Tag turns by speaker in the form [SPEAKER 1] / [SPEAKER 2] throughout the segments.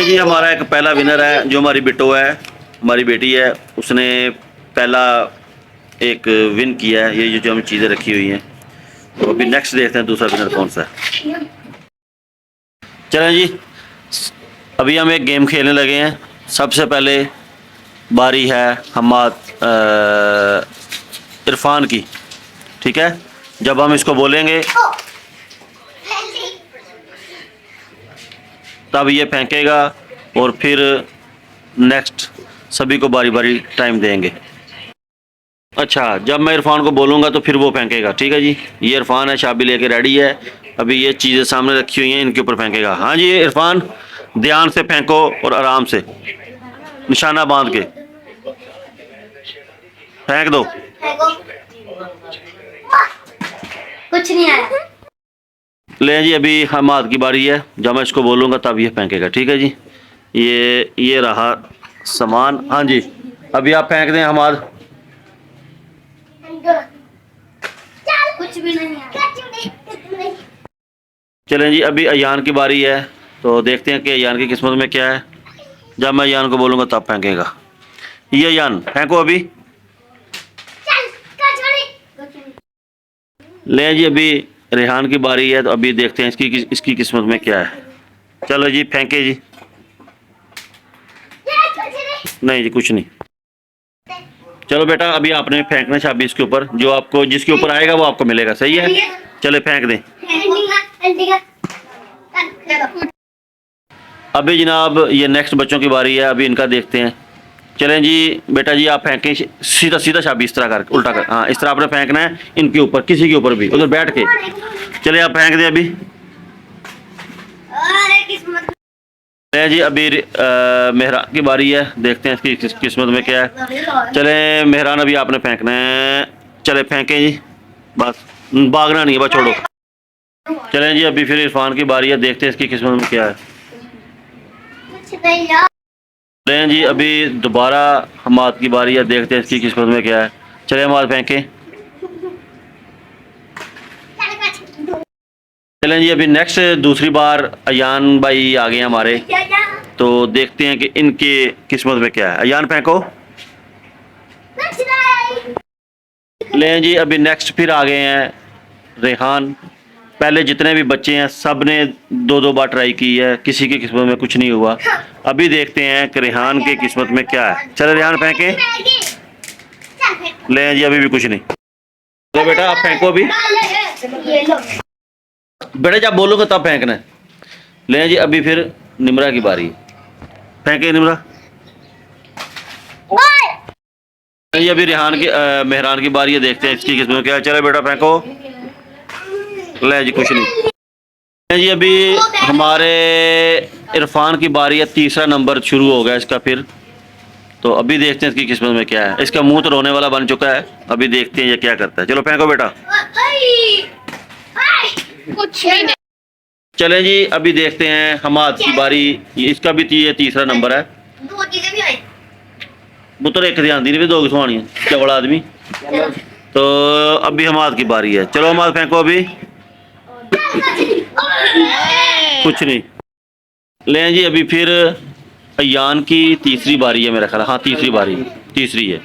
[SPEAKER 1] चलें जी, हमारा एक पहला विनर है जो हमारी बिट्टो है, हमारी बेटी है, उसने पहला एक विन किया है। ये जो हम चीज़ें रखी हुई हैं, तो अभी नेक्स्ट देखते हैं दूसरा विनर कौन सा है। चलें जी, अभी हम एक गेम खेलने लगे हैं। सबसे पहले बारी है हमाद इरफान की, ठीक है। जब हम इसको बोलेंगे तब ये फेंकेगा और फिर नेक्स्ट सभी को बारी बारी टाइम देंगे। अच्छा, जब मैं इरफान को बोलूँगा तो फिर वो फेंकेगा, ठीक है जी। ये इरफान है, चाबी लेके रेडी है। अभी ये चीज़ें सामने रखी हुई हैं, इनके ऊपर फेंकेगा। हाँ जी इरफान, ध्यान से फेंको और आराम से निशाना बांध के फेंक दो।
[SPEAKER 2] कुछ नहीं आया।
[SPEAKER 1] ले जी, अभी हमाद की बारी है। जब मैं इसको बोलूँगा तब ये फेंकेगा, ठीक है जी। ये रहा सामान। हाँ जी, अभी आप फेंक दें हमाद।
[SPEAKER 2] कुछ भी नहीं आया।
[SPEAKER 1] चलें जी, अभी अयान की बारी है, तो देखते हैं कि अयान की किस्मत में क्या है। जब मैं अयान को बोलूँगा तब फेंकेगा। ये अयान फेंको अभी। ले जी, अभी रेहान की बारी है, तो अभी देखते हैं इसकी किस्मत में क्या है। चलो जी, फेंके जी। नहीं जी, कुछ नहीं। चलो बेटा, अभी आपने फेंकना चाबी इसके ऊपर, जो आपको जिसके ऊपर आएगा वो आपको मिलेगा, सही है। चले फेंक दें। अभी जनाब ये नेक्स्ट बच्चों की बारी है, अभी इनका देखते हैं। चलें जी बेटा जी, आप फेंकें सीधा सीधा चाबी इस तरह कर, उल्टा कर। हाँ, इस तरह आपने फेंकना है इनके ऊपर, किसी के ऊपर भी, उधर बैठ के। चले आप फेंक दें अभी। चलें जी, अभी मेहरान की बारी है, देखते हैं इसकी किस्मत में क्या है। चले मेहरान, अभी आपने फेंकना है। चले फेंकें जी, बस भागना नहीं है, बस छोड़ो। चलें जी, अभी फिर इरफान की बारी है, देखते हैं इसकी किस्मत में क्या है। चलें जी, अभी दोबारा हमाद की बारी है, देखते हैं इसकी किस्मत में क्या है। चले हमाद फेंकें। चलें जी, अभी नेक्स्ट दूसरी बार अयान भाई आ गए हमारे, तो देखते हैं कि इनके किस्मत में क्या है। अयान फेंको। लें जी, अभी नेक्स्ट फिर आ गए हैं रेहान। पहले जितने भी बच्चे हैं सब ने दो दो बार ट्राई की है, किसी की किस्मत में कुछ नहीं हुआ। अभी देखते हैं कि रेहान की किस्मत में क्या है। चले रेहान फेंके। लें जी, अभी भी कुछ नहीं। तो बेटा आप फेंको अभी। बेटा जब बोलोगे तब फेंकना है। लें जी, अभी फिर निमरा की बारी है, फेंके निमरा। ये अभी रेहान की मेहरान की बारी है, देखते हैं इसकी किस्मत में क्या है। चले बेटा फेंको। ले जी, कुछ नहीं। जी, अभी हमारे इरफान की बारी है, तीसरा नंबर शुरू हो गया इसका फिर। तो अभी देखते हैं इसकी किस्मत में क्या है। इसका मुंह तो रोने वाला बन चुका है, अभी देखते हैं ये क्या करता है। चलो फेंको बेटा।
[SPEAKER 2] कुछ नहीं।
[SPEAKER 1] चलें जी, अभी देखते हैं हमाद की बारी। इसका भी ये तीसरा नंबर है।
[SPEAKER 2] दो चीजें भी आई।
[SPEAKER 1] पुत्र एक ध्यान दी नहीं, दो किसवानी है, चवड़ा आदमी। तो अभी हमाद की बारी है। चलो हमाद फेंको अभी। कुछ नहीं। लें जी, अभी फिर अयान की तीसरी बारी है मेरा ख्याल। हाँ, तीसरी है।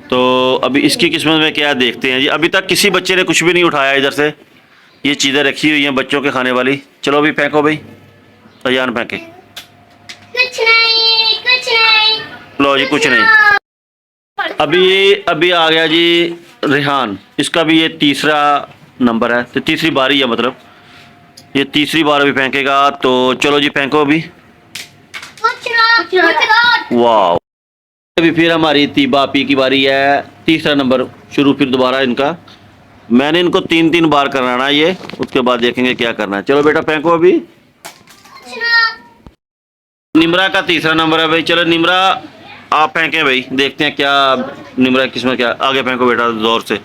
[SPEAKER 1] तो अभी इसकी किस्मत में क्या देखते हैं जी। अभी तक किसी बच्चे ने कुछ भी नहीं उठाया इधर से। ये चीज़ें रखी हुई हैं बच्चों के खाने वाली। चलो अभी फेंको भाई, अयान फेंके।
[SPEAKER 2] कुछ नहीं।
[SPEAKER 1] लो जी, कुछ नहीं। अभी आ गया जी रेहान। इसका भी ये तीसरा नंबर है, तो तीसरी बारी है, मतलब ये तीसरी बार अभी फेंकेगा। तो चलो जी फेंको अभी। वाह, अभी फिर हमारी तीबा पी की बारी है, तीसरा नंबर शुरू फिर दोबारा इनका। मैंने इनको 3 बार कराना है ये, उसके बाद देखेंगे क्या करना है। चलो बेटा फेंको अभी। निमरा का तीसरा नंबर है भाई। चलो निमरा आप फेंकें भाई, देखते हैं क्या निमरा किस्मत क्या। आगे फेंको बेटा जोर से।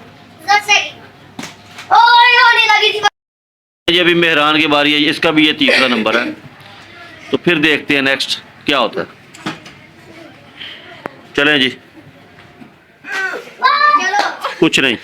[SPEAKER 1] ये अभी मेहरान की बारी है, इसका भी ये तीसरा नंबर है। तो फिर देखते हैं नेक्स्ट क्या होता है। चलें जी, कुछ नहीं।